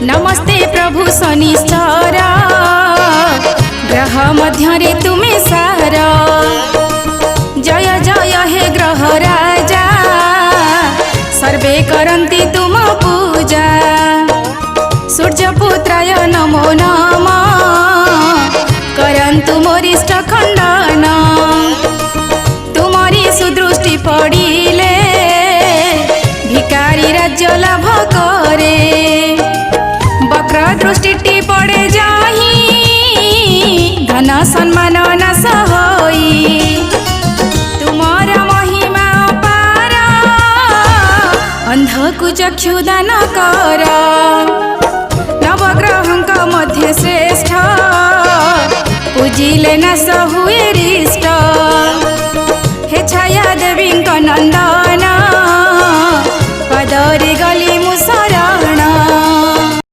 नमस्ते प्रभु शनिश्चर ग्रह मध्य तुमे सार जय जय हे ग्रह राजा सर्वे करन्ति तुम पूजा सूर्यपुत्राय नमो नमः करन्तु मोरिष्ट खण्डन तुमरी सुदृष्टि पड़िले भिकारी राज्य लाभ करे वक्र दृष्टि पड़े जाही धन सम्मान नाश होई तुमर महिमा पार अंध को चक्षु दान कर